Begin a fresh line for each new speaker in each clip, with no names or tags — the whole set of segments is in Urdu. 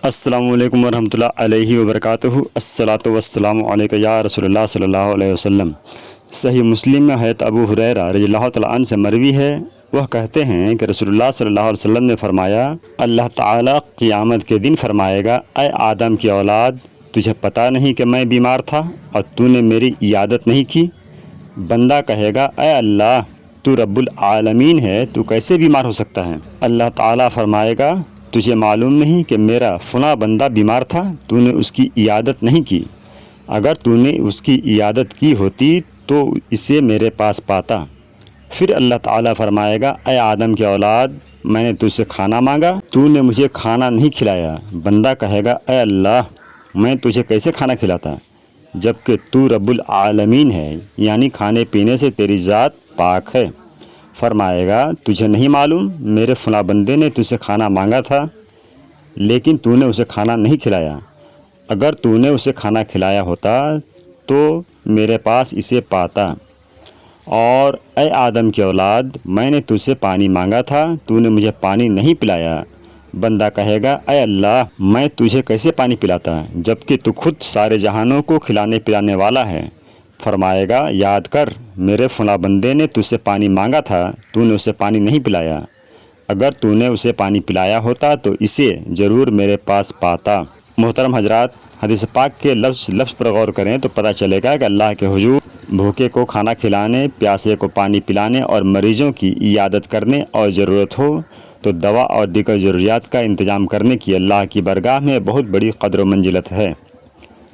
السلام علیکم ورحمۃ اللہ علیہ وبرکاتہ۔ الصلاۃ والسلام علیک یا رسول اللہ صلی اللہ علیہ وسلم۔ صحیح مسلم میں حضرت ابو ہریرہ رضی اللہ تعالیٰ عنہ سے مروی ہے، وہ کہتے ہیں کہ رسول اللہ صلی اللہ علیہ وسلم نے فرمایا، اللہ تعالیٰ قیامت کے دن فرمائے گا، اے آدم کی اولاد، تجھے پتہ نہیں کہ میں بیمار تھا اور تو نے میری عیادت نہیں کی؟ بندہ کہے گا، اے اللہ، تو رب العالمین ہے، تو کیسے بیمار ہو سکتا ہے؟ اللہ تعالیٰ فرمائے گا، تجھے معلوم نہیں کہ میرا فلاں بندہ بیمار تھا، تو نے اس کی عیادت نہیں کی؟ اگر تو نے اس کی عیادت کی ہوتی تو اسے میرے پاس پاتا۔ پھر اللہ تعالیٰ فرمائے گا، اے آدم کی اولاد، میں نے تجھ سے کھانا مانگا، تو نے مجھے کھانا نہیں کھلایا۔ بندہ کہے گا، اے اللہ، میں تجھے کیسے کھانا کھلاتا جبکہ تو رب العالمین ہے، یعنی کھانے پینے سے تیری ذات پاک ہے۔ فرمائے گا، تجھے نہیں معلوم میرے فلاں بندے نے تجھ سے کھانا مانگا تھا لیکن تو نے اسے کھانا نہیں کھلایا؟ اگر تو نے اسے کھانا کھلایا ہوتا تو میرے پاس اسے پاتا۔ اور اے آدم کی اولاد، میں نے تجھ سے پانی مانگا تھا، تو نے مجھے پانی نہیں پلایا۔ بندہ کہے گا، اے اللہ، میں تجھے کیسے پانی پلاتا جبکہ تو خود سارے جہانوں کو کھلانے پلانے والا ہے؟ فرمائے گا، یاد کر، میرے فلاں بندے نے تجھ سے پانی مانگا تھا، تو نے اسے پانی نہیں پلایا۔ اگر تو نے اسے پانی پلایا ہوتا تو اسے ضرور میرے پاس پاتا۔ محترم حضرات، حدیث پاک کے لفظ پر غور کریں تو پتہ چلے گا کہ اللہ کے حضور بھوکے کو کھانا کھلانے، پیاسے کو پانی پلانے اور مریضوں کی عیادت کرنے اور ضرورت ہو تو دوا اور دیگر ضروریات کا انتظام کرنے کی اللہ کی بارگاہ میں بہت بڑی قدر و منزلت ہے۔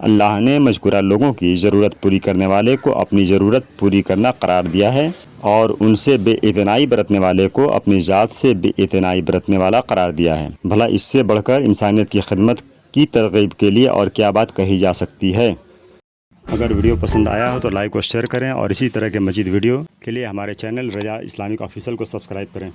اللہ نے مذکورہ لوگوں کی ضرورت پوری کرنے والے کو اپنی ضرورت پوری کرنا قرار دیا ہے اور ان سے بے اعتنائی برتنے والے کو اپنی ذات سے بے اعتنائی برتنے والا قرار دیا ہے۔ بھلا اس سے بڑھ کر انسانیت کی خدمت کی ترغیب کے لیے اور کیا بات کہی جا سکتی ہے؟ اگر ویڈیو پسند آیا ہو تو لائک اور شیئر کریں، اور اسی طرح کے مزید ویڈیو کے لیے ہمارے چینل رجاء اسلامک آفیشیل کو سبسکرائب کریں۔